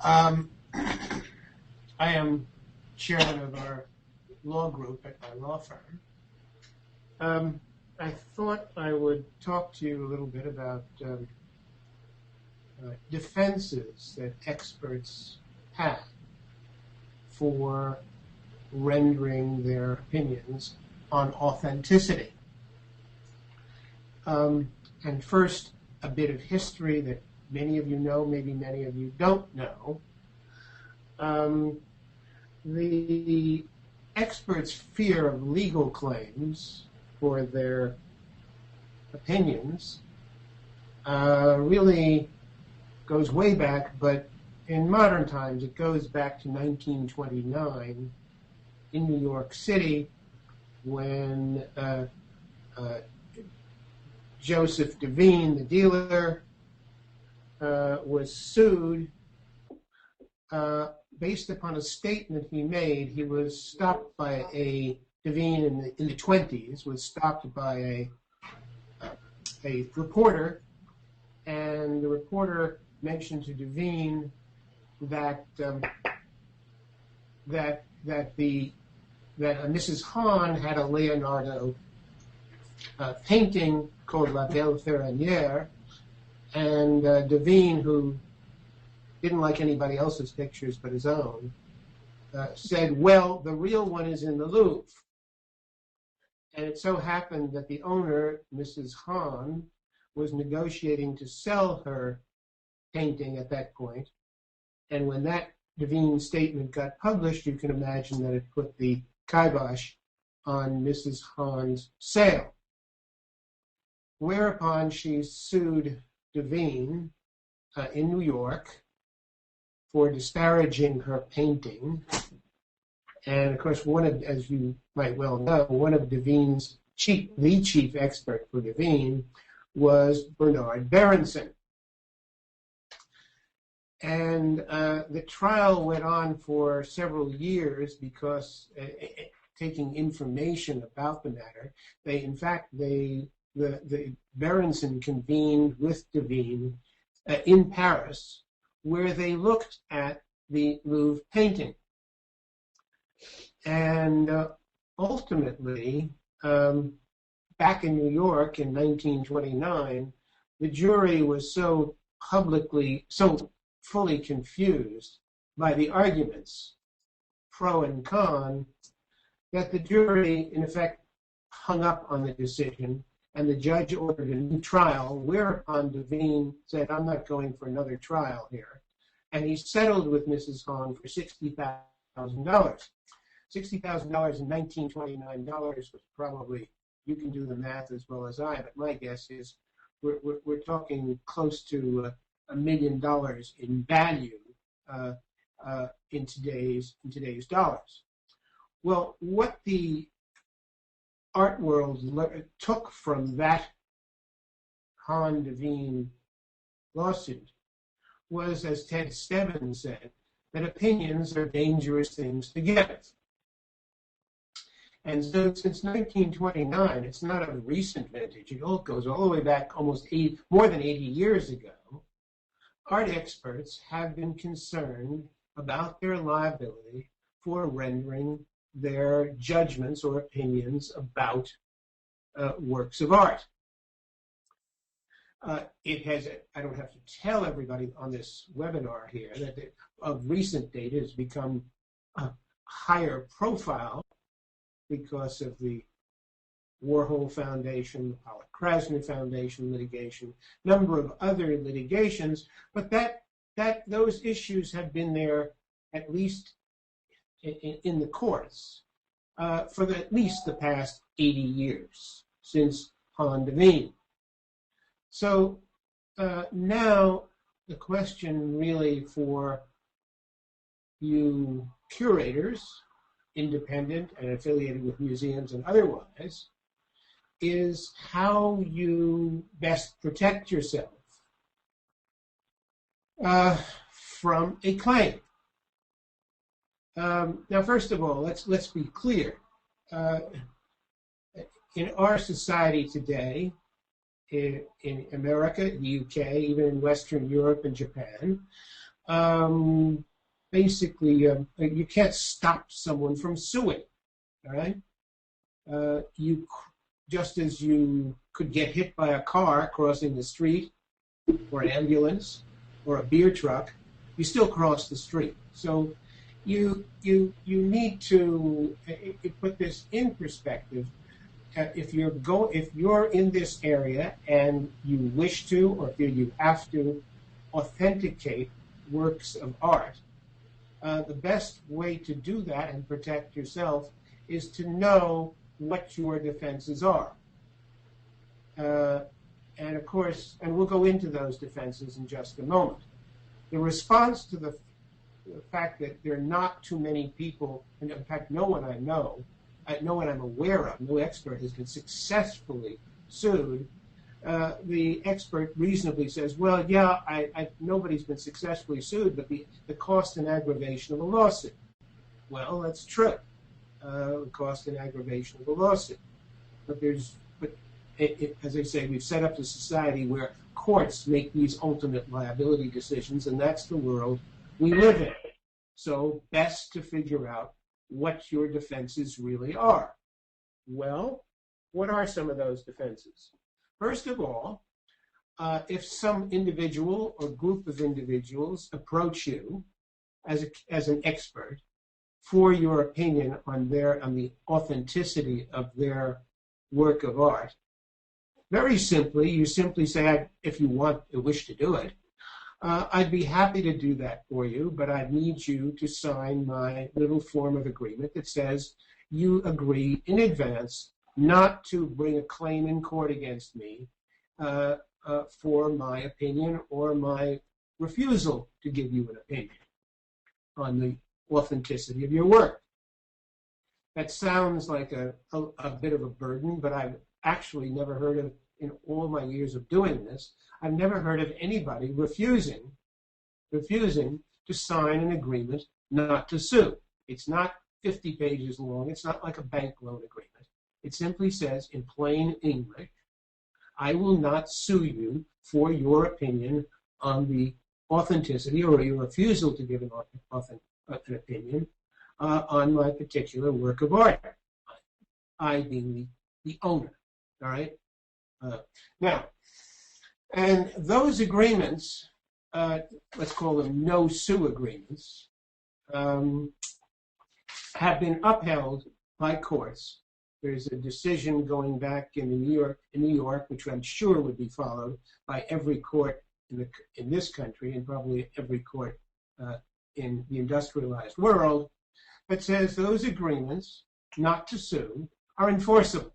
I am chairman of our law group at my law firm. I thought I would talk to you a little bit about defenses that experts have for rendering their opinions on authenticity. And first, a bit of history that many of you know, maybe many of you don't know. The experts' fear of legal claims for their opinions really goes way back, but in modern times it goes back to 1929 in New York City when Joseph Devine, the dealer, was sued based upon a statement he made. He was stopped by Devine in the 20s, was stopped by a reporter, and the reporter mentioned to Devine that Mrs. Hahn had a Leonardo painting called La Belle Ferranière, and Devine, who didn't like anybody else's pictures but his own, said, well, the real one is in the Louvre. And it so happened that the owner, Mrs. Hahn, was negotiating to sell her painting at that point. And when that Devine statement got published, you can imagine that it put the kibosh on Mrs. Hahn's sale. Whereupon she sued Devine in New York for disparaging her painting. And of course, as you might well know, one of Devine's the chief expert for Devine was Bernard Berenson. And the trial went on for several years because taking information about the matter, the Berenson convened with Devine in Paris, where they looked at the Louvre painting. And ultimately, back in New York in 1929, the jury was so fully confused by the arguments, pro and con, that the jury, in effect, hung up on the decision, and the judge ordered a new trial, whereupon Devine said, I'm not going for another trial here. And he settled with Mrs. Hahn for $60,000. $60,000 in 1929 was probably, you can do the math as well as I, but my guess is we're talking close to $1 million in value in today's dollars. Well, what the art world took from that Hahn-Devine lawsuit was, as Ted Stebbins said, that opinions are dangerous things to give. And so since 1929, it's not a recent vintage, it all goes all the way back more than 80 years ago, art experts have been concerned about their liability for rendering their judgments or opinions about works of art. I don't have to tell everybody on this webinar here that of recent date has become a higher profile because of the Warhol Foundation, the Pollock Krasner Foundation litigation, number of other litigations, but those issues have been there at least in the courts for at least the past 80 years since Hahn-Devine. So now the question really for you curators, independent and affiliated with museums and otherwise, is how you best protect yourself from a claim. Now, first of all, let's be clear. In our society today, in America, the UK, even in Western Europe and Japan, basically, you can't stop someone from suing, all right? Just as you could get hit by a car crossing the street, or an ambulance, or a beer truck, you still cross the street. So you need to put this in perspective. If you're in this area and you wish to, or if you have to authenticate works of art, the best way to do that and protect yourself is to know what your defenses are. And of course, and we'll go into those defenses in just a moment. The response to the fact that there are not too many people, and in fact no one I know, no one I'm aware of, no expert has been successfully sued, the expert reasonably says, well, yeah, nobody's been successfully sued, but the cost and aggravation of a lawsuit. Well, that's true, the cost and aggravation of a lawsuit. But as I say, we've set up a society where courts make these ultimate liability decisions, and that's the world we live in. So best to figure out what your defenses really are. Well, what are some of those defenses? First of all, if some individual or group of individuals approach you as an expert for your opinion on the authenticity of their work of art, very simply, you simply say, if you wish to do it, I'd be happy to do that for you, but I'd need you to sign my little form of agreement that says you agree in advance not to bring a claim in court against me for my opinion or my refusal to give you an opinion on the authenticity of your work. That sounds like a bit of a burden, but I've actually never heard of, in all my years of doing this, I've never heard of anybody refusing to sign an agreement not to sue. It's not 50 pages long. It's not like a bank loan agreement. It simply says, in plain English, I will not sue you for your opinion on the authenticity or your refusal to give an opinion on my particular work of art, I being the owner, all right? Now, and those agreements, let's call them no-sue agreements, have been upheld by courts. There's a decision going back in New York, which I'm sure would be followed by every court in this country and probably every court in the industrialized world, that says those agreements not to sue are enforceable.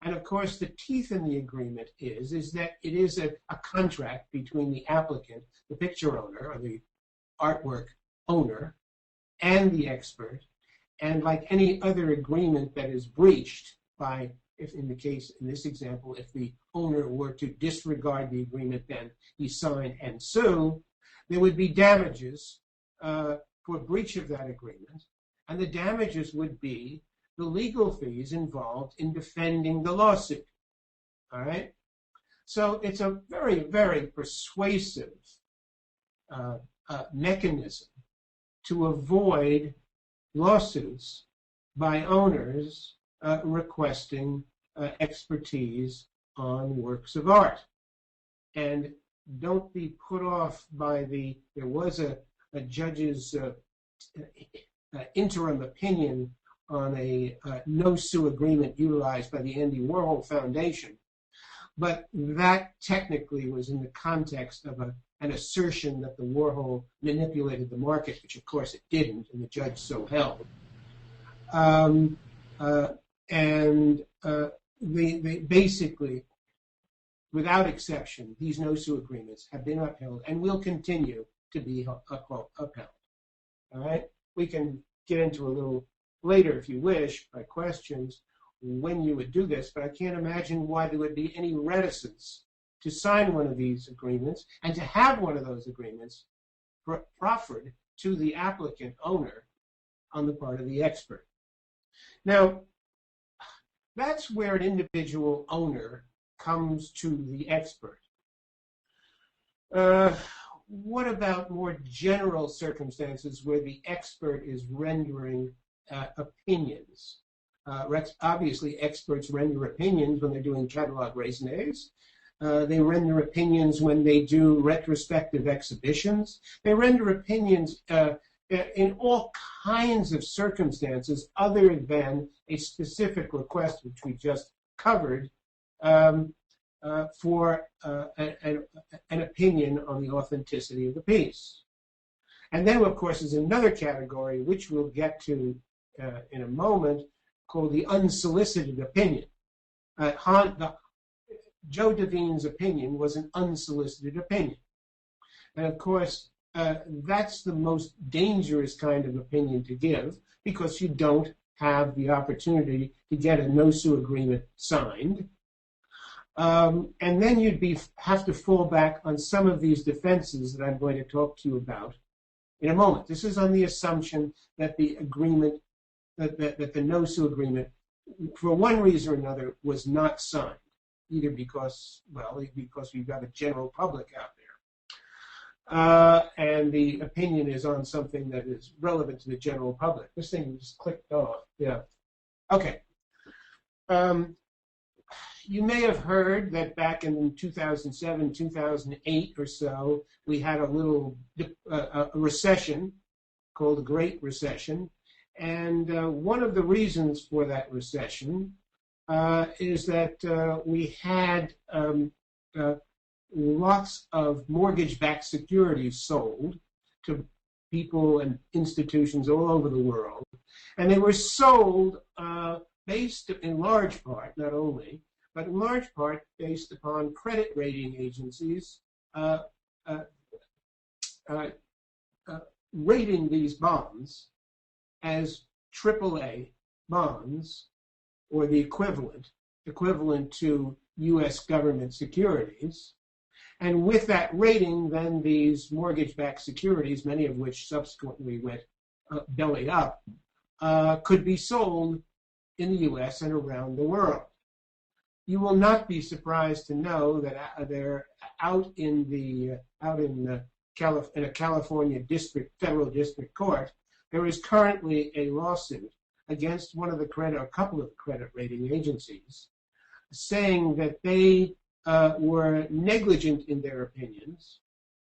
And of course, the teeth in the agreement is that it is a contract between the applicant, the picture owner, or the artwork owner, and the expert. And like any other agreement that is breached by, if in this example, if the owner were to disregard the agreement, then he sign and sue, there would be damages for breach of that agreement. And the damages would be the legal fees involved in defending the lawsuit, all right? So it's a very, very persuasive mechanism to avoid lawsuits by owners requesting expertise on works of art. And don't be put off by there was a judge's interim opinion on a no-sue agreement utilized by the Andy Warhol Foundation. But that technically was in the context of an assertion that the Warhol manipulated the market, which of course it didn't, and the judge so held. Basically, without exception, these no-sue agreements have been upheld and will continue to be upheld. All right? We can get into a little later, if you wish, by questions, when you would do this, but I can't imagine why there would be any reticence to sign one of these agreements and to have one of those agreements proffered to the applicant owner on the part of the expert. Now, that's where an individual owner comes to the expert. what about more general circumstances where the expert is rendering opinions? Obviously, experts render opinions when they're doing catalog raisonnés. They render opinions when they do retrospective exhibitions. They render opinions in all kinds of circumstances other than a specific request, which we just covered, for an opinion on the authenticity of the piece. And then, of course, is another category, which we'll get to in a moment, called the unsolicited opinion. Joe Devine's opinion was an unsolicited opinion. And of course, that's the most dangerous kind of opinion to give, because you don't have the opportunity to get a no-sue agreement signed. And then you'd have to fall back on some of these defenses that I'm going to talk to you about in a moment. This is on the assumption that the agreement, that the no-sue agreement, for one reason or another, was not signed, either because we've got a general public out there, and the opinion is on something that is relevant to the general public. This thing just clicked off. Yeah. Okay. You may have heard that back in 2007, 2008 or so, we had a little a recession called the Great Recession. And one of the reasons for that recession is that we had lots of mortgage-backed securities sold to people and institutions all over the world. And they were sold based in large part, not only, but in large part based upon credit rating agencies rating these bonds as AAA bonds, or the equivalent to U.S. government securities. And with that rating, then these mortgage-backed securities, many of which subsequently went belly up, could be sold in the U.S. and around the world. You will not be surprised to know that they're out in a California federal district court. There is currently a lawsuit against a couple of the credit rating agencies, saying that they were negligent in their opinions,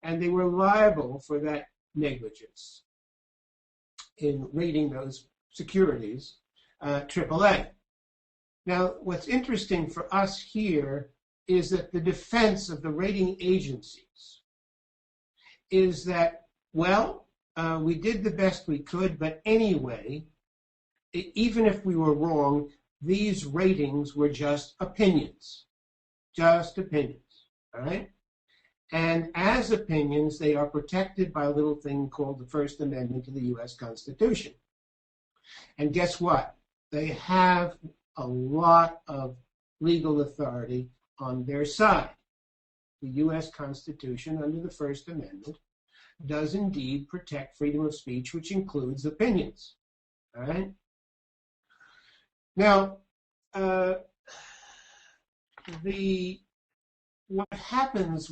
and they were liable for that negligence in rating those securities AAA. Now, what's interesting for us here is that the defense of the rating agencies is that, well, we did the best we could, but anyway, even if we were wrong, these ratings were just opinions. Just opinions, all right? And as opinions, they are protected by a little thing called the First Amendment to the U.S. Constitution. And guess what? They have a lot of legal authority on their side. The U.S. Constitution, under the First Amendment, does indeed protect freedom of speech, which includes opinions. All right? Now, what happens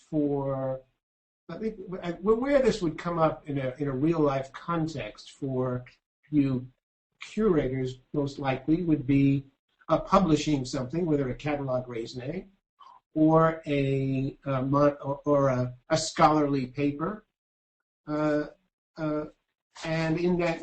for, where this would come up in a real life context for you curators, most likely, would be publishing something, whether a catalog raisonné or a scholarly paper, and in that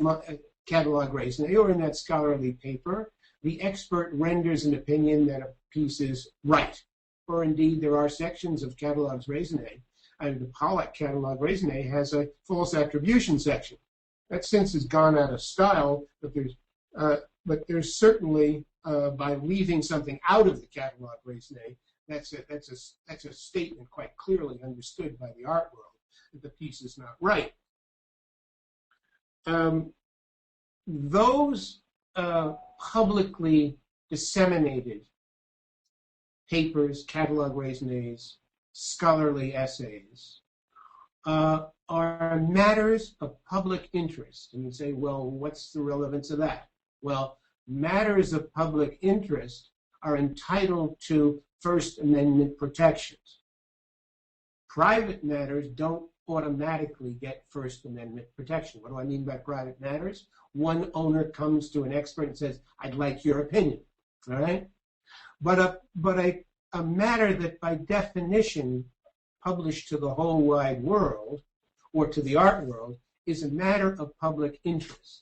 catalog raisonné or in that scholarly paper, the expert renders an opinion that a piece is right, or indeed there are sections of catalogs raisonné. The Pollock catalog raisonné has a false attribution section. That since has gone out of style, but there's certainly by leaving something out of the catalog raisonné, that's a statement quite clearly understood by the art world that the piece is not right. Those publicly disseminated papers, catalog raisonnés, scholarly essays are matters of public interest. And you say, well, what's the relevance of that? Well, matters of public interest are entitled to First Amendment protections. Private matters don't automatically get First Amendment protection. What do I mean by private matters? One owner comes to an expert and says, I'd like your opinion, all right? But a matter that by definition published to the whole wide world or to the art world is a matter of public interest.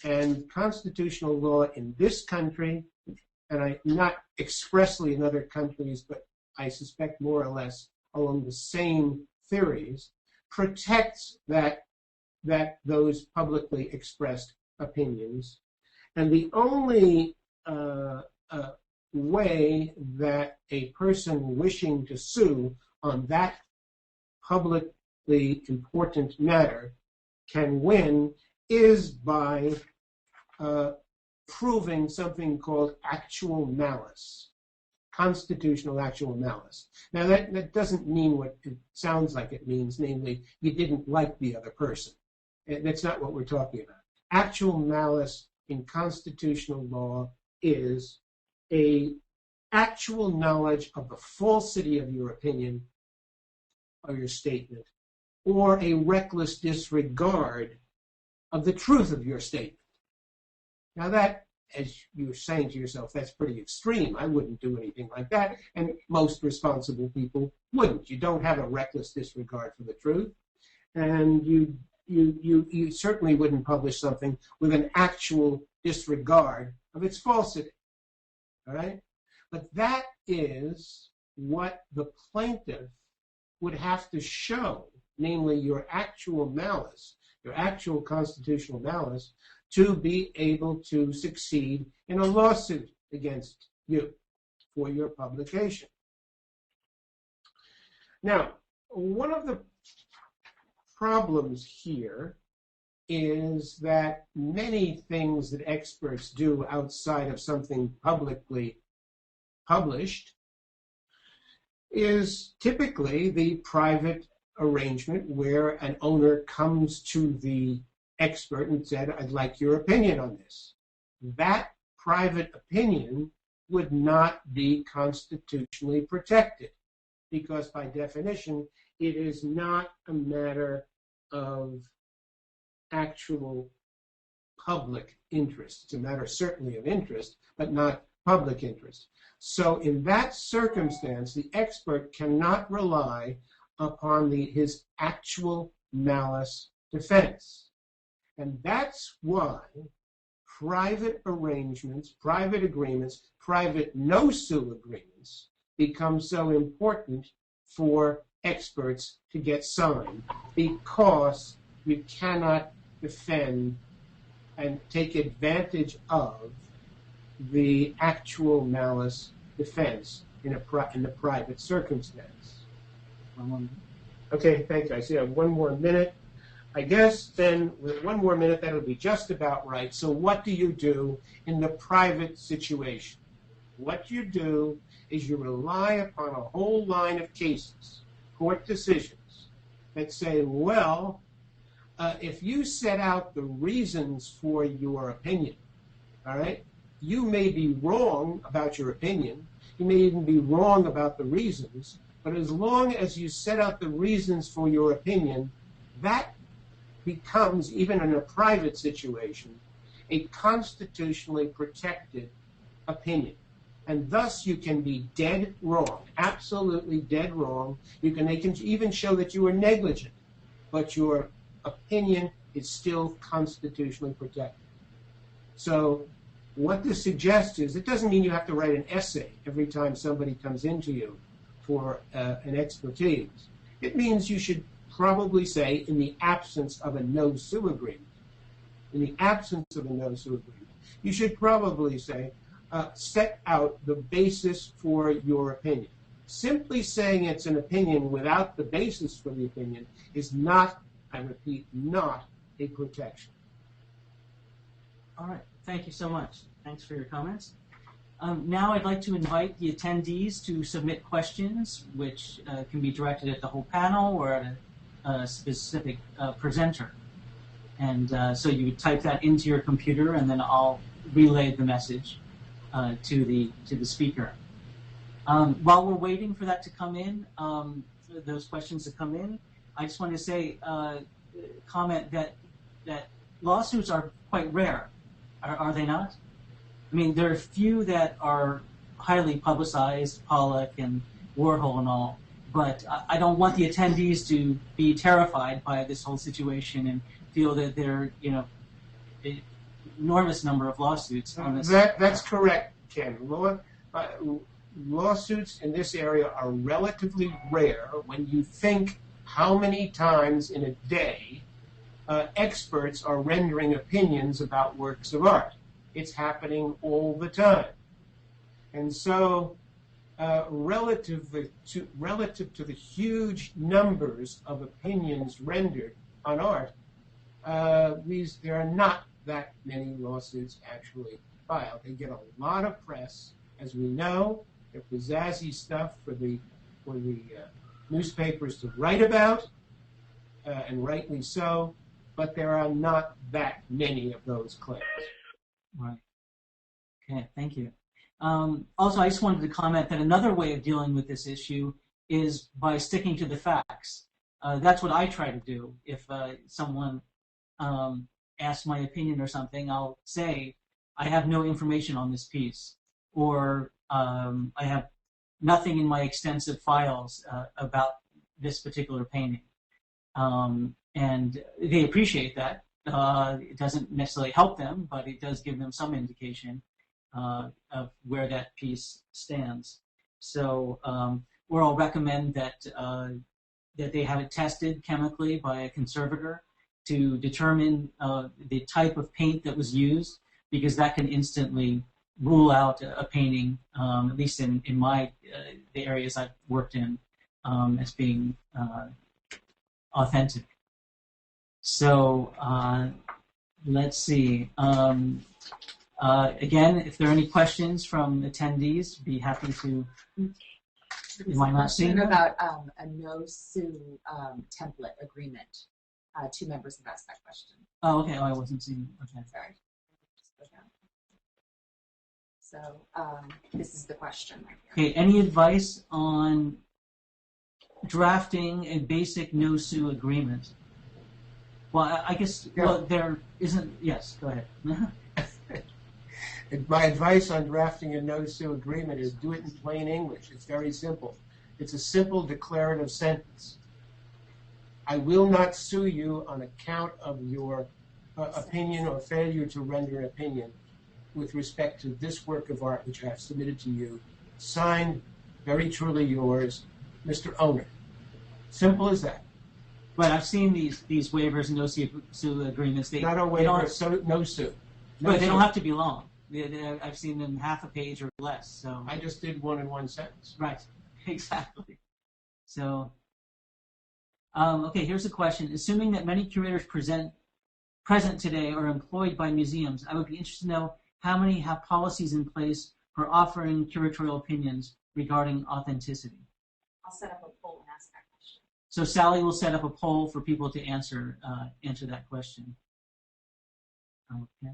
And constitutional law in this country, and not expressly in other countries, but I suspect more or less along the same theories, protects those publicly expressed opinions. And the only way that a person wishing to sue on that publicly important matter can win is by proving something called actual malice, constitutional actual malice. Now, that doesn't mean what it sounds like it means, namely, you didn't like the other person. That's not what we're talking about. Actual malice in constitutional law is a actual knowledge of the falsity of your opinion or your statement, or a reckless disregard of the truth of your statement. Now that, as you're saying to yourself, that's pretty extreme. I wouldn't do anything like that, and most responsible people wouldn't. You don't have a reckless disregard for the truth, and you certainly wouldn't publish something with an actual disregard of its falsity, all right? But that is what the plaintiff would have to show, namely your actual malice, your actual constitutional malice, to be able to succeed in a lawsuit against you for your publication. Now, one of the problems here is that many things that experts do outside of something publicly published is typically the private arrangement where an owner comes to the expert and said, I'd like your opinion on this. That private opinion would not be constitutionally protected because by definition, it is not a matter of actual public interest. It's a matter certainly of interest, but not public interest. So in that circumstance, the expert cannot rely upon his actual malice defense. And that's why private arrangements, private agreements, private no-sue agreements become so important for experts to get signed, because you cannot defend and take advantage of the actual malice defense in the private circumstance. Okay, thank you. I see I have one more minute. I guess then with one more minute, that'll be just about right. So what do you do in the private situation? What you do is you rely upon a whole line of cases, court decisions, that say, well, if you set out the reasons for your opinion, all right, you may be wrong about your opinion. You may even be wrong about the reasons. But as long as you set out the reasons for your opinion, that becomes, even in a private situation, a constitutionally protected opinion. And thus you can be dead wrong, absolutely dead wrong. They can even show that you were negligent, but your opinion is still constitutionally protected. So what this suggests is, it doesn't mean you have to write an essay every time somebody comes into you for an expertise. It means you should probably say, in the absence of a no-sue agreement, you should probably say, set out the basis for your opinion. Simply saying it's an opinion without the basis for the opinion is not, I repeat, not a protection. All right. Thank you so much. Thanks for your comments. Now I'd like to invite the attendees to submit questions, which can be directed at the whole panel or at a specific presenter. And so you would type that into your computer, and then I'll relay the message. to the speaker. While we're waiting for that to come in, those questions to come in, I just want to say, comment that lawsuits are quite rare, are they not? I mean, there are few that are highly publicized, Pollock and Warhol and all, but I don't want the attendees to be terrified by this whole situation and feel that there are, an enormous number of lawsuits on this. That's correct, Ken. Lawsuits in this area are relatively rare when you think how many times in a day experts are rendering opinions about works of art. It's happening all the time. And so relative to the huge numbers of opinions rendered on art, there are not that many lawsuits actually filed. They get a lot of press, as we know. They're pizzazzy stuff for the newspapers to write about, and rightly so, but there are not that many of those claims. Right. Okay, thank you. Also, I just wanted to comment that another way of dealing with this issue is by sticking to the facts. That's what I try to do. If someone asks my opinion or something, I'll say, I have no information on this piece, or I have nothing in my extensive files about this particular painting. And they appreciate that. It doesn't necessarily help them, but it does give them some indication of where that piece stands. So, or I'll recommend that they have it tested chemically by a conservator to determine the type of paint that was used, because that can instantly rule out a painting, at least in my the areas I've worked in, as being authentic. So let's see. Again, if there are any questions from attendees, be happy to. You might not see about a no-sue template agreement. Two members have asked that question. Oh, okay. Oh, I wasn't seeing. Okay. Sorry. So this is the question right here. Okay. Any advice on drafting a basic no-sue agreement? Well, I guess there isn't. Yes. Go ahead. My advice on drafting a no-sue agreement is do it in plain English. It's very simple. It's a simple declarative sentence. I will not sue you on account of your opinion or failure to render an opinion with respect to this work of art which I have submitted to you. Signed, very truly yours, Mr. Owner. Simple as that. Right. I've seen these waivers and no-sue agreements. Not a waiver, no sue. But they don't have to be long. I've seen them half a page or less. So I just did one in one sentence. Right. Exactly. So, okay, here's a question. Assuming that many curators present today are employed by museums, I would be interested to know how many have policies in place for offering curatorial opinions regarding authenticity. I'll set up a poll and ask that question. So Sally will set up a poll for people to answer that question. Okay.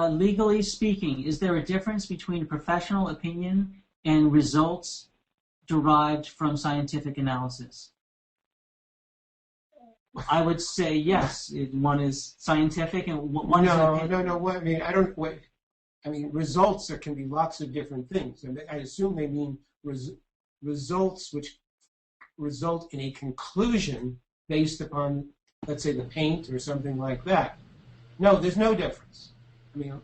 Legally speaking, is there a difference between professional opinion and results derived from scientific analysis? I would say yes. One is scientific, and one is no. What, I mean, results. There can be lots of different things, and I assume they mean results which result in a conclusion based upon, let's say, the paint or something like that. No, there's no difference. I mean,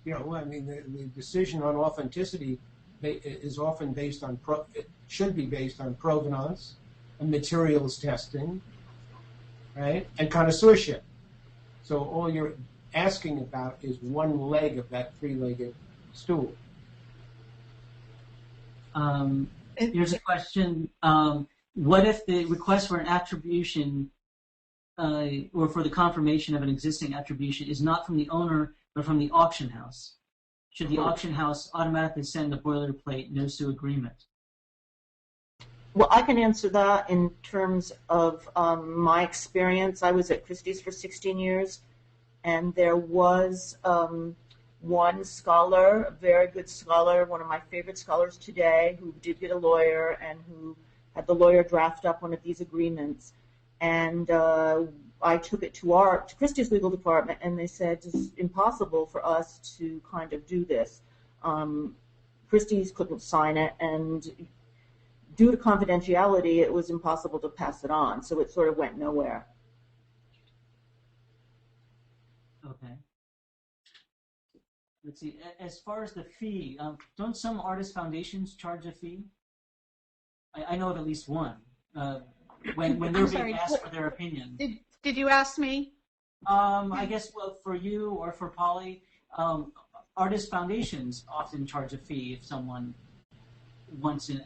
the decision on authenticity is often based on it should be based on provenance and materials testing, right, and connoisseurship. So all you're asking about is one leg of that three-legged stool. Here's a question. What if the request for an attribution or for the confirmation of an existing attribution is not from the owner but from the auction house? Should the auction house automatically send a boilerplate no-sue agreement? Well, I can answer that in terms of my experience. I was at Christie's for 16 years, and there was one scholar, a very good scholar, one of my favorite scholars today, who did get a lawyer and who had the lawyer draft up one of these agreements. And I took it to Christie's legal department, and they said it's impossible for us to kind of do this. Christie's couldn't sign it, and due to confidentiality, it was impossible to pass it on, so it sort of went nowhere. Okay. Let's see. As far as the fee, don't some artist foundations charge a fee? I know of at least one. When they're being asked for their opinion. Did you ask me? I guess for you or for Polly, artist foundations often charge a fee if someone wants an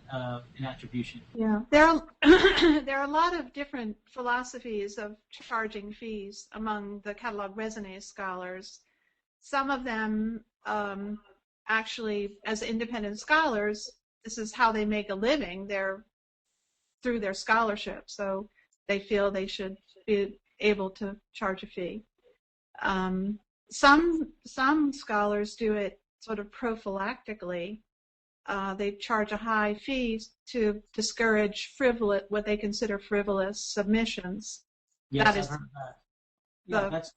attribution. Yeah, there are a lot of different philosophies of charging fees among the catalog raisonné scholars. Some of them actually, as independent scholars, this is how they make a living. They're through their scholarship, so they feel they should be able to charge a fee. Some scholars do it sort of prophylactically. They charge a high fee to discourage what they consider frivolous submissions. Yes, that is I've heard that. Yeah, that's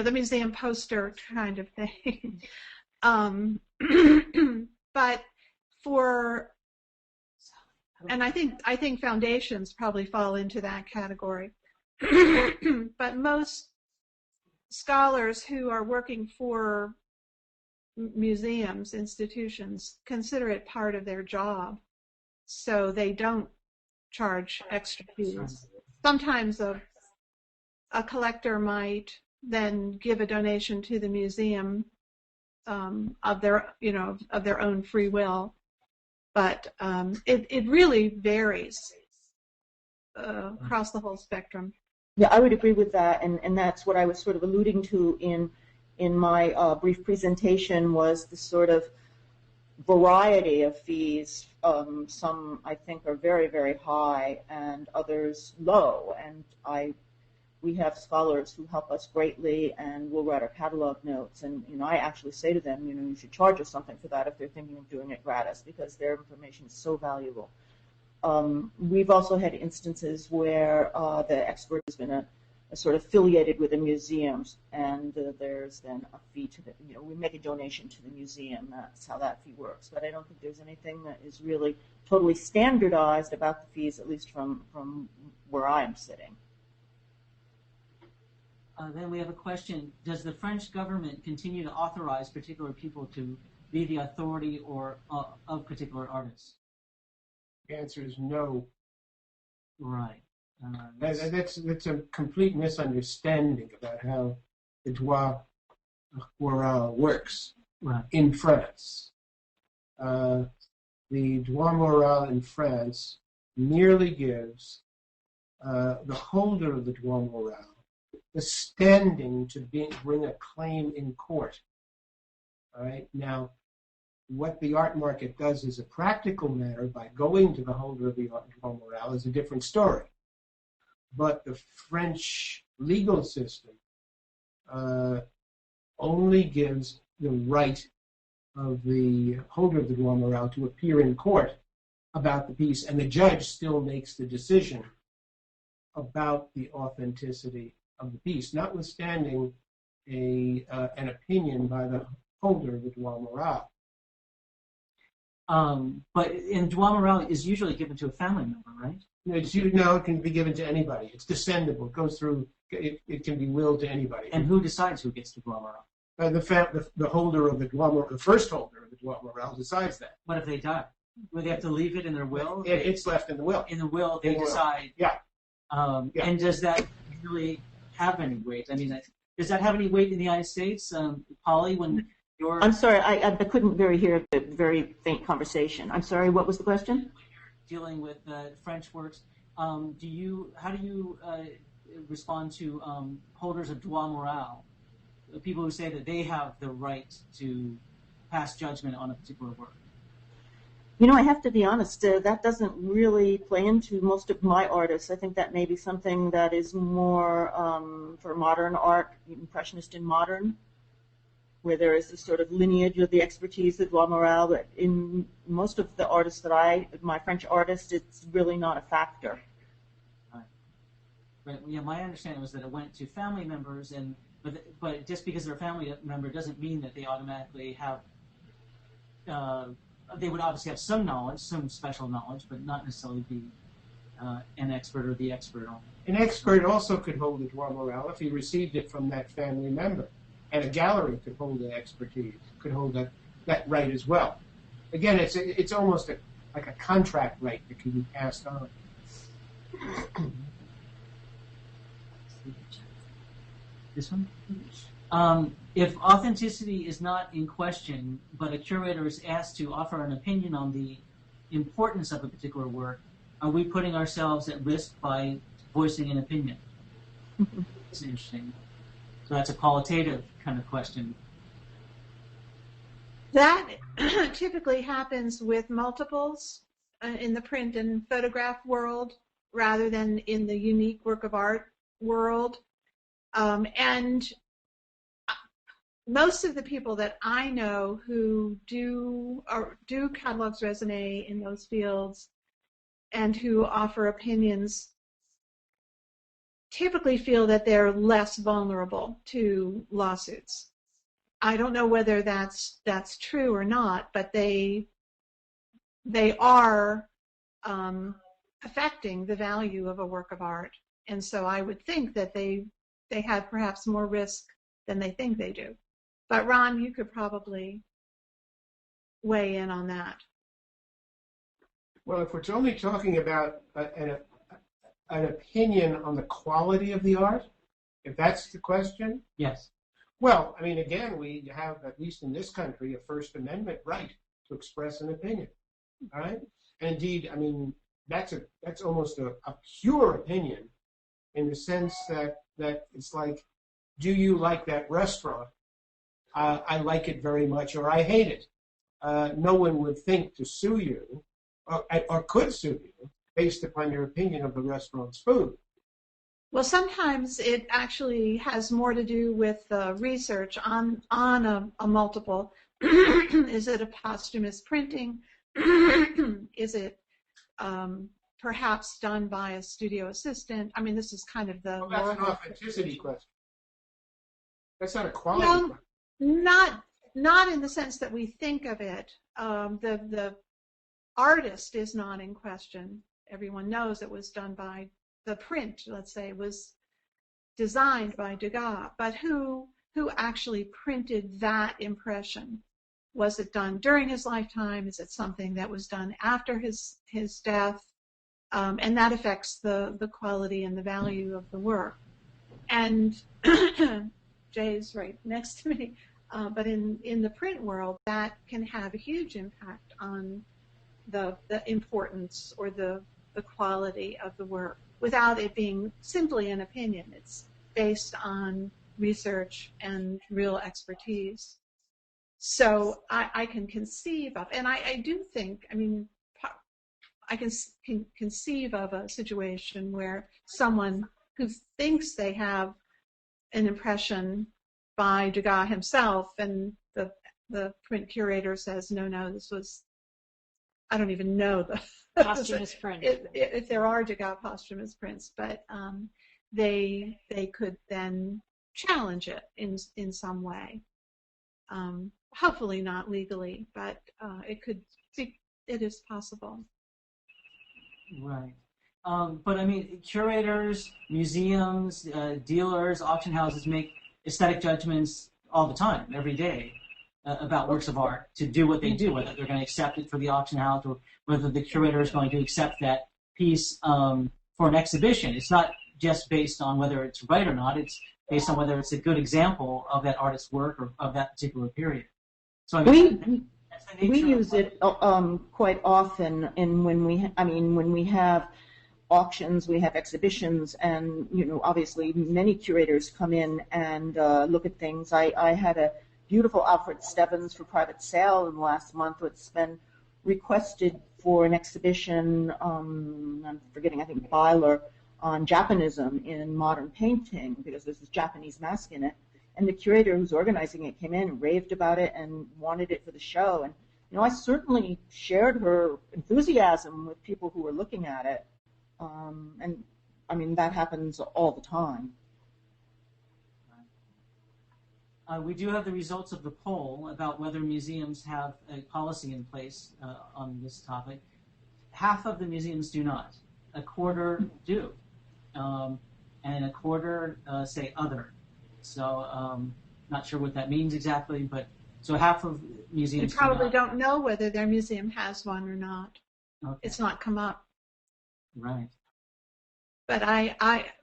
the museum poster kind of thing. But and I think foundations probably fall into that category. But most scholars who are working for museums, institutions, consider it part of their job, so they don't charge extra fees. Sometimes a collector might then give a donation to the museum of their own free will, but it really varies across the whole spectrum. Yeah, I would agree with that, and that's what I was sort of alluding to in my brief presentation, was the sort of variety of fees. Some I think are very, very high, and others low. And we have scholars who help us greatly, and we'll write our catalog notes. And I actually say to them, you should charge us something for that if they're thinking of doing it gratis, because their information is so valuable. We've also had instances where the expert has been a sort of affiliated with the museums, and there's then a fee to we make a donation to the museum. That's how that fee works. But I don't think there's anything that is really totally standardized about the fees, at least from where I am sitting. Then we have a question. Does the French government continue to authorize particular people to be the authority or of particular artists? The answer is no. Right. That's a complete misunderstanding about how the droit moral works in France. The droit moral in France merely gives the holder of the droit moral the standing to bring a claim in court. All right. Now, what the art market does as a practical matter by going to the holder of the droit moral is a different story. But the French legal system only gives the right of the holder of the droit moral to appear in court about the piece, and the judge still makes the decision about the authenticity of the piece, notwithstanding an opinion by the holder of the droit moral. But in droit moral is usually given to a family member, right? It can be given to anybody. It's descendable. It goes through. It can be willed to anybody. And who decides who gets the droit moral? The holder of the droit moral, the first holder of the droit moral, decides that. What if they die? Would they have to leave it in their will? It's left in the will. In the will, they decide. Yeah. And does that really have any weight? I mean, does that have any weight in the United States, Polly? When you're I'm sorry, I couldn't hear the very faint conversation. I'm sorry, what was the question? Dealing with French works, how do you respond to holders of droit moral, people who say that they have the right to pass judgment on a particular work? You know, I have to be honest, that doesn't really play into most of my artists. I think that may be something that is more for modern art, impressionist in modern, where there is this sort of lineage of the expertise of Mowll, but in most of the artists that my French artists, it's really not a factor. Right. Yeah, my understanding was that it went to family members, but just because they're a family member doesn't mean that they automatically have. They would obviously have some knowledge, some special knowledge, but not necessarily be an expert or the expert on it. An expert also could hold it Mowll if he received it from that family member, and a gallery could hold the expertise, could hold that right as well. Again, it's almost like a contract right that can be passed on. This one? If authenticity is not in question, but a curator is asked to offer an opinion on the importance of a particular work, are we putting ourselves at risk by voicing an opinion? It's interesting. So that's a qualitative kind of question. That typically happens with multiples in the print and photograph world rather than in the unique work of art world. And most of the people that I know who do catalogs raisonné in those fields and who offer opinions typically feel that they're less vulnerable to lawsuits. I don't know whether that's true or not, but they are affecting the value of a work of art, and so I would think that they have perhaps more risk than they think they do. But Ron, you could probably weigh in on that. Well, if we're only talking about an opinion on the quality of the art, if that's the question, yes. Well, I mean, again, we have, at least in this country, a First Amendment right to express an opinion. All right, and indeed, I mean, that's almost a pure opinion, in the sense that it's like, do you like that restaurant? I like it very much, or I hate it. No one would think to sue you, or could sue you, based upon your opinion of the restaurant's food. Well, sometimes it actually has more to do with research on a multiple. Is it a posthumous printing? Is it perhaps done by a studio assistant? I mean, this is kind of the... Well, that's an authenticity question. That's not a quality question. Not in the sense that we think of it. The artist is not in question. Everyone knows it was done by the print, let's say, was designed by Degas, but who actually printed that impression? Was it done during his lifetime? Is it something that was done after his death? And that affects the quality and the value of the work. And Jay's right next to me, but in the print world, that can have a huge impact on the importance or the quality of the work, without it being simply an opinion. It's based on research and real expertise. So I can conceive of, and I do think, I mean, I can conceive of a situation where someone who thinks they have an impression by Degas himself, and the print curator says, no, this was, I don't even know the posthumous print. If there are Degas posthumous prints, but they could then challenge it in some way. Hopefully not legally, but it is possible. Right. But I mean, curators, museums, dealers, auction houses make aesthetic judgments all the time, every day, about works of art, to do what they do, whether they're going to accept it for the auction house or whether the curator is going to accept that piece for an exhibition. It's not just based on whether it's right or not. It's based on whether it's a good example of that artist's work or of that particular period. So I mean, we use it quite often, and when we have auctions, we have exhibitions, and obviously many curators come in and look at things. I had a beautiful Alfred Stebbins for private sale in the last month. It's been requested for an exhibition, I'm forgetting, I think Byler, on Japanism in modern painting, because there's this Japanese mask in it. And the curator who's organizing it came in and raved about it and wanted it for the show. And, you know, I certainly shared her enthusiasm with people who were looking at it. And, I mean, that happens all the time. We do have the results of the poll about whether museums have a policy in place on this topic. Half of the museums do not. A quarter do. And a quarter say other. So not sure what that means exactly, but so half of museums They probably don't know whether their museum has one or not. Okay. It's not come up. Right. But I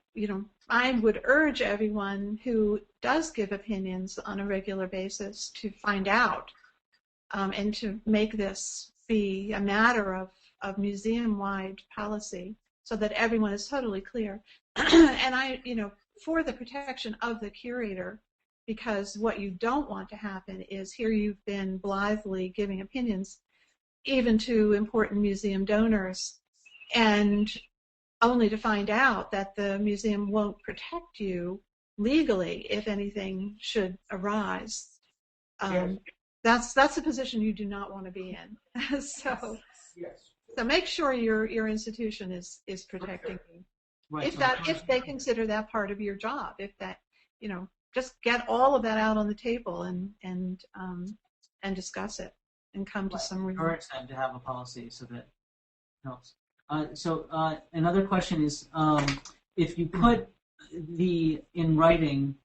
would urge everyone who does give opinions on a regular basis to find out and to make this be a matter of museum-wide policy so that everyone is totally clear. And for the protection of the curator, because what you don't want to happen is here you've been blithely giving opinions even to important museum donors, and only to find out that the museum won't protect you legally if anything should arise. Yes. That's a position you do not want to be in. So make sure your institution is protecting you. Right. If they consider that part of your job, if that, just get all of that out on the table and discuss it and come to some real. Encourage them to have a policy so that helps. Another question is, if you put in writing,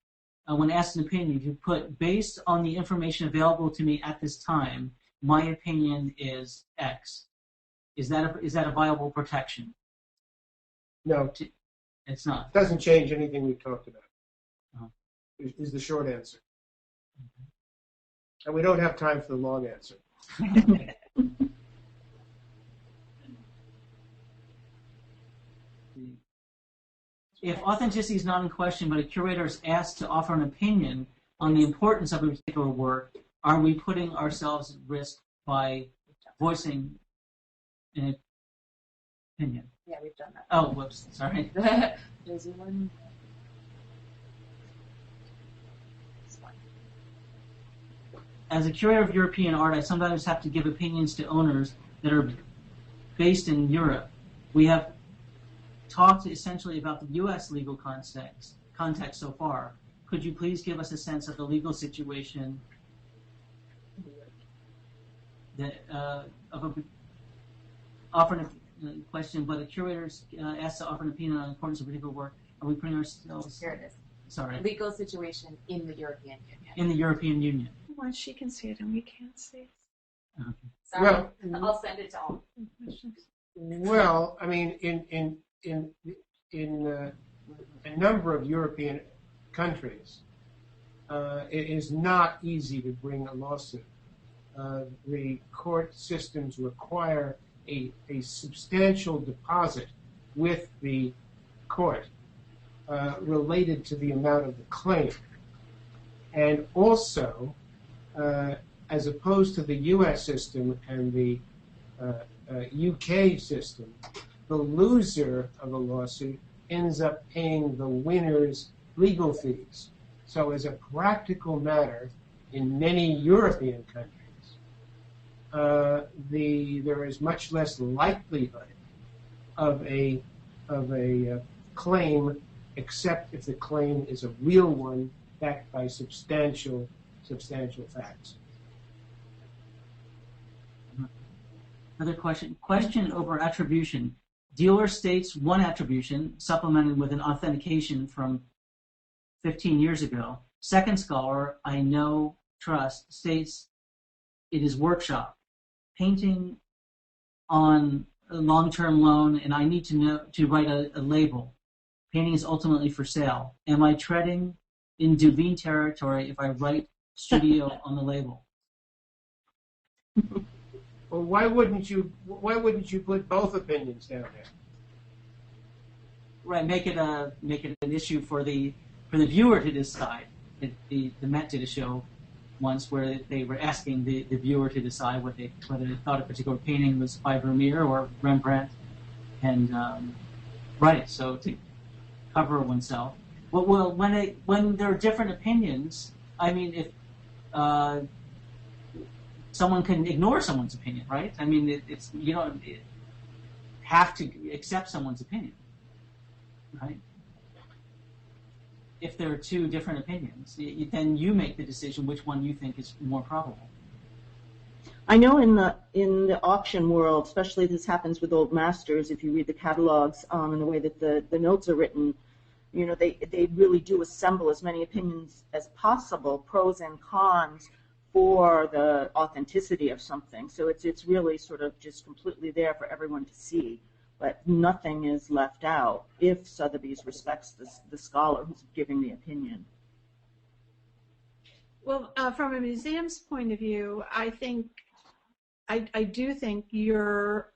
when asked an opinion, if you put, based on the information available to me at this time, my opinion is X. Is that a viable protection? No. It's not. It doesn't change anything we talked about. Uh-huh. Is the short answer. And we don't have time for the long answer. If authenticity is not in question, but a curator is asked to offer an opinion on the importance of a particular work, are we putting ourselves at risk by voicing an opinion? Yeah, we've done that. Oh, whoops, sorry. There's one. This one. As a curator of European art, I sometimes have to give opinions to owners that are based in Europe. We have talked essentially about the U.S. legal context so far. Could you please give us a sense of the legal situation that offer a question, but a curator is asked to offer an opinion on the importance of a particular work? Are we putting ourselves? Here it is. Sorry. Legal situation in the European Union. In the European Union. Well, she can see it and we can't see it. Okay. Sorry, Well, I'll send it to all. Well, I mean, in a number of European countries, it is not easy to bring a lawsuit. The court systems require a substantial deposit with the court related to the amount of the claim. And also, as opposed to the U.S. system and the UK system, the loser of a lawsuit ends up paying the winner's legal fees. So as a practical matter, in many European countries, there is much less likelihood of a claim, except if the claim is a real one backed by substantial facts. Another question. Question over attribution. Dealer states one attribution, supplemented with an authentication from 15 years ago. Second scholar, I know, trust, states it is workshop. Painting on a long-term loan, and I need to write a label. Painting is ultimately for sale. Am I treading in Duveen territory if I write studio on the label? Well, why wouldn't you put both opinions down there? Right, make it an issue for the viewer to decide. The Met did a show once where they were asking the viewer to decide whether they thought a particular painting was by Vermeer or Rembrandt, and right, so to cover oneself. Well, when there are different opinions, I mean, if someone can ignore someone's opinion, right? I mean, it's you don't have to accept someone's opinion, right? If there are two different opinions, then you make the decision which one you think is more probable. I know in the auction world, especially this happens with old masters, if you read the catalogs and the way that the notes are written, you know, they really do assemble as many opinions as possible, pros and cons, for the authenticity of something. So it's really sort of just completely there for everyone to see. But nothing is left out if Sotheby's respects the scholar who's giving the opinion. Well, from a museum's point of view, I do think you're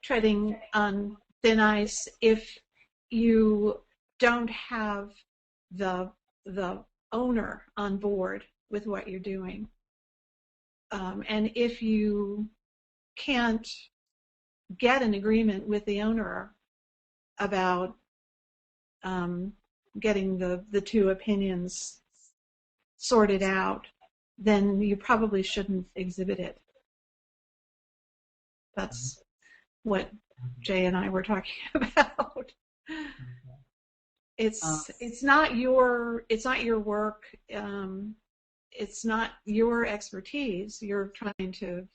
treading on thin ice if you don't have the owner on board with what you're doing, and if you can't get an agreement with the owner about getting the two opinions sorted out, then you probably shouldn't exhibit it. That's what Jay and I were talking about. It's not your work. It's not your expertise. You're trying to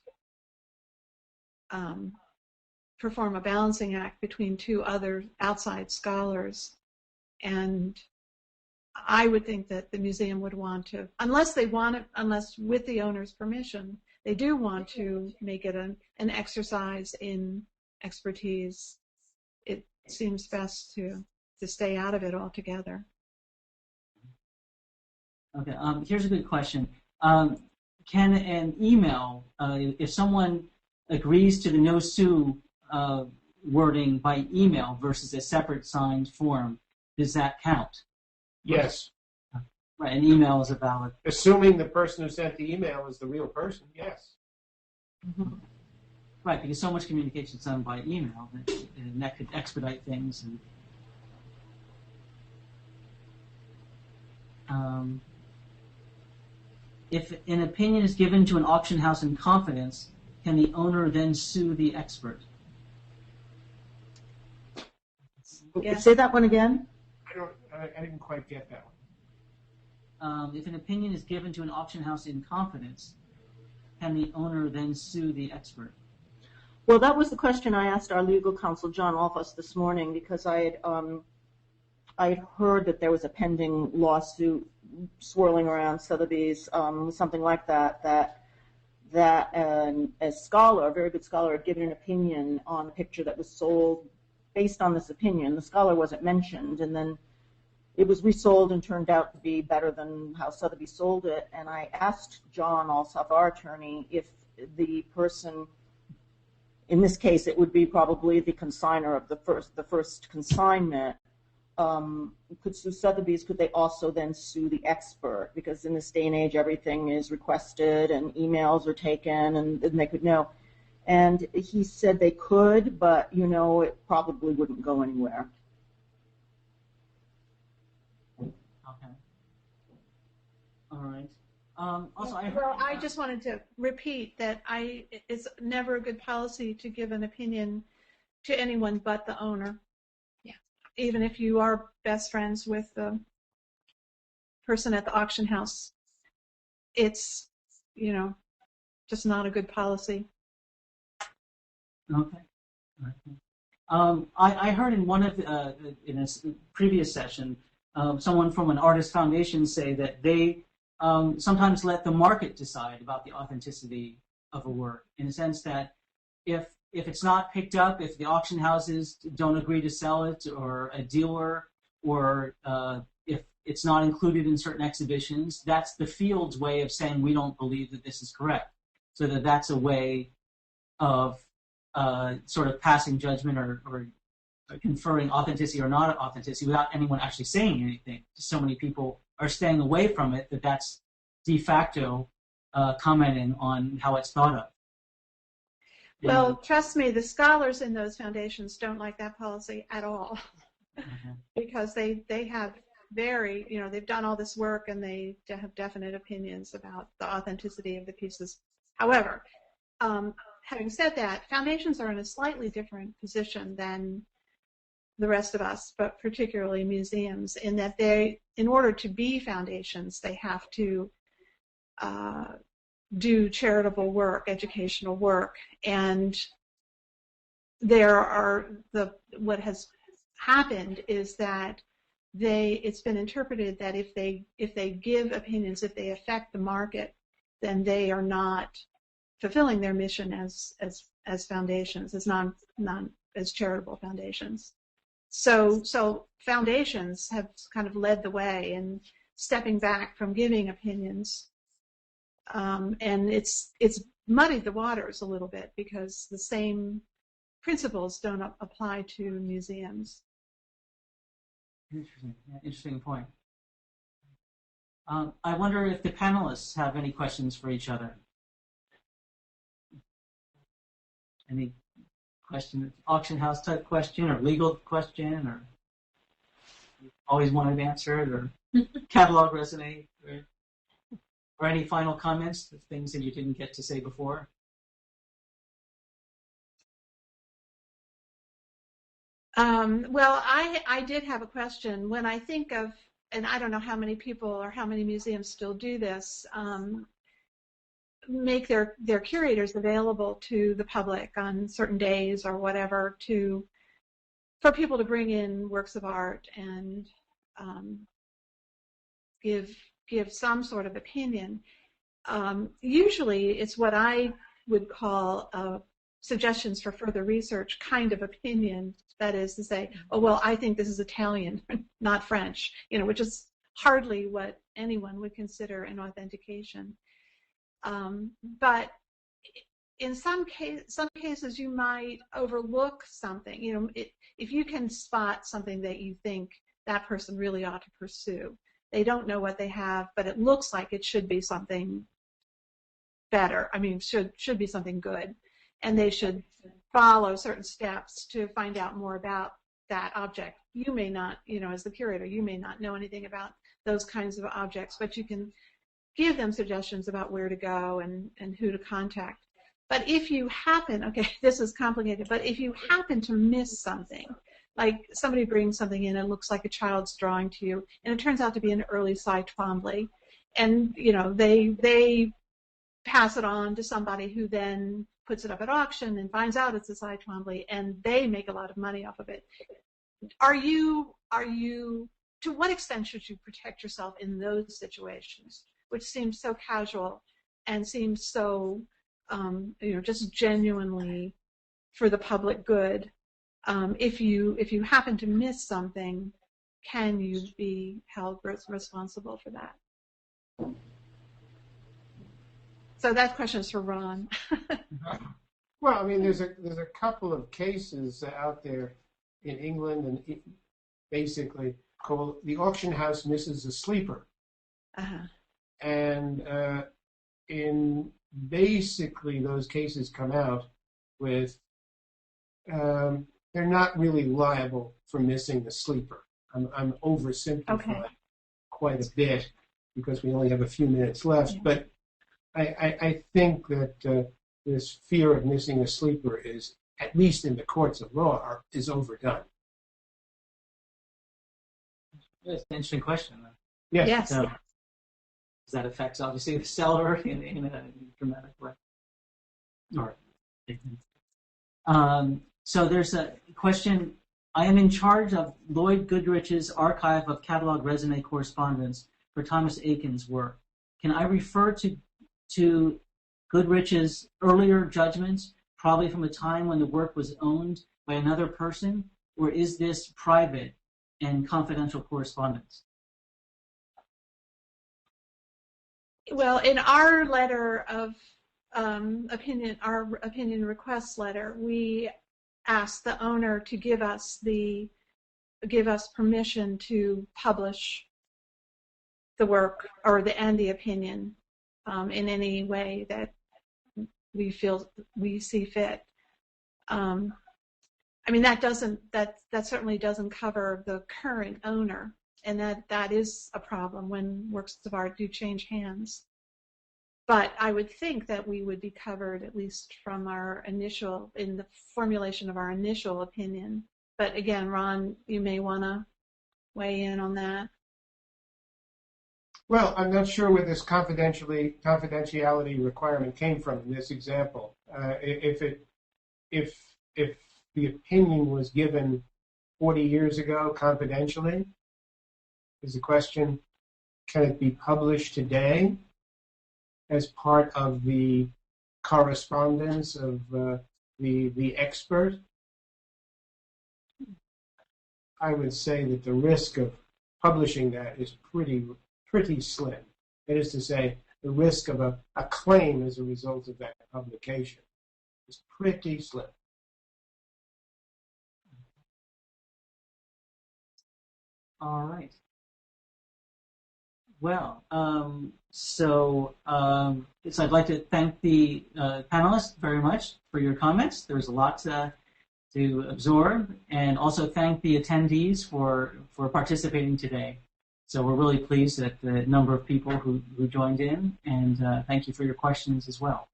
perform a balancing act between two other outside scholars, and I would think that the museum would want to, unless with the owner's permission, they do want to make it an exercise in expertise. It seems best to stay out of it altogether. Okay, here's a good question. Can an email, if someone agrees to the no sue wording by email versus a separate signed form, does that count? Yes. Right, an email is a valid. Assuming the person who sent the email is the real person, yes. Mm-hmm. Right, because so much communication is done by email, and that could expedite things. And if an opinion is given to an auction house in confidence, can the owner then sue the expert? Yes. Say that one again. I didn't quite get that one. If an opinion is given to an auction house in confidence, can the owner then sue the expert? Well, that was the question I asked our legal counsel, John Alphus, this morning, because I had heard that there was a pending lawsuit swirling around Sotheby's, something like that a scholar, a very good scholar, had given an opinion on a picture that was sold based on this opinion. The scholar wasn't mentioned, and then it was resold and turned out to be better than how Sotheby's sold it. And I asked John Alsop, our attorney, if the person, in this case it would be probably the consignor of the first consignment, could sue Sotheby's. Could they also then sue the expert? Because in this day and age, everything is requested and emails are taken, and they could know. And he said they could, but, you know, it probably wouldn't go anywhere. Okay. All right. Also, I just wanted to repeat that it's never a good policy to give an opinion to anyone but the owner. Yeah. Even if you are best friends with the person at the auction house, it's, you know, just not a good policy. Okay. I heard in one of in a previous session, someone from an artist foundation say that they sometimes let the market decide about the authenticity of a work, in the sense that if it's not picked up, if the auction houses don't agree to sell it, or a dealer, or if it's not included in certain exhibitions, that's the field's way of saying we don't believe that this is correct. So that's a way of sort of passing judgment or conferring authenticity or not authenticity without anyone actually saying anything. So many people are staying away from it that's de facto commenting on how it's thought of. Well, trust me, the scholars in those foundations don't like that policy at all, because they have very, they've done all this work and they have definite opinions about the authenticity of the pieces. However, having said that, foundations are in a slightly different position than the rest of us, but particularly museums, in that they, in order to be foundations, they have to do charitable work, educational work, and what has happened is that it's been interpreted that if they give opinions, if they affect the market, then they are not fulfilling their mission as foundations, as charitable foundations. So foundations have kind of led the way in stepping back from giving opinions. And it's muddied the waters a little bit because the same principles don't apply to museums. Interesting point. I wonder if the panelists have any questions for each other. Any question, auction house type question, or legal question, or always wanted answered, or catalog resonate, or any final comments, the things that you didn't get to say before? Well, I did have a question. When I think of, and I don't know how many people or how many museums still do this, make their curators available to the public on certain days or whatever for people to bring in works of art and give some sort of opinion. Usually it's what I would call suggestions for further research kind of opinion. That is to say, oh, well, I think this is Italian, not French, which is hardly what anyone would consider an authentication. But in some cases, you might overlook something. If you can spot something that you think that person really ought to pursue, they don't know what they have, but it looks like it should be something better. I mean, should be something good, and they should follow certain steps to find out more about that object. You may not, as the curator, you may not know anything about those kinds of objects, but you can give them suggestions about where to go and who to contact. But if you happen, okay, this is complicated, but if you happen to miss something, like somebody brings something in and it looks like a child's drawing to you, and it turns out to be an early Cy Twombly, and they pass it on to somebody who then puts it up at auction and finds out it's a Cy Twombly, and they make a lot of money off of it. To what extent should you protect yourself in those situations, which seems so casual and seems so, just genuinely for the public good? If you happen to miss something, can you be held responsible for that? So that question is for Ron. Well, I mean, there's a couple of cases out there in England, and basically called "The Auction House Misses a Sleeper." And in basically those cases come out with they're not really liable for missing the sleeper. I'm oversimplifying quite a bit because we only have a few minutes left, but I think that this fear of missing a sleeper is, at least in the courts of law, is overdone. That's an interesting question. Yes. So, that affects, obviously, the seller in a dramatic way. All right. So there's a question. I am in charge of Lloyd Goodrich's archive of catalog resume correspondence for Thomas Aiken's work. Can I refer to Goodrich's earlier judgments, probably from a time when the work was owned by another person, or is this private and confidential correspondence? Well, in our letter of opinion, our opinion request letter, we asked the owner to give us permission to publish the work and the opinion in any way that we see fit. I mean, that certainly doesn't cover the current owner, and that is a problem when works of art do change hands. But I would think that we would be covered, at least from in the formulation of our initial opinion. But again, Ron, you may want to weigh in on that. Well, I'm not sure where this confidentiality requirement came from in this example. If the opinion was given 40 years ago confidentially, is the question, can it be published today as part of the correspondence of the expert? I would say that the risk of publishing that is pretty slim. That is to say, the risk of a claim as a result of that publication is pretty slim. All right. Well, so I'd like to thank the panelists very much for your comments. There's a lot to absorb, and also thank the attendees for participating today. So we're really pleased at the number of people who joined in, and thank you for your questions as well.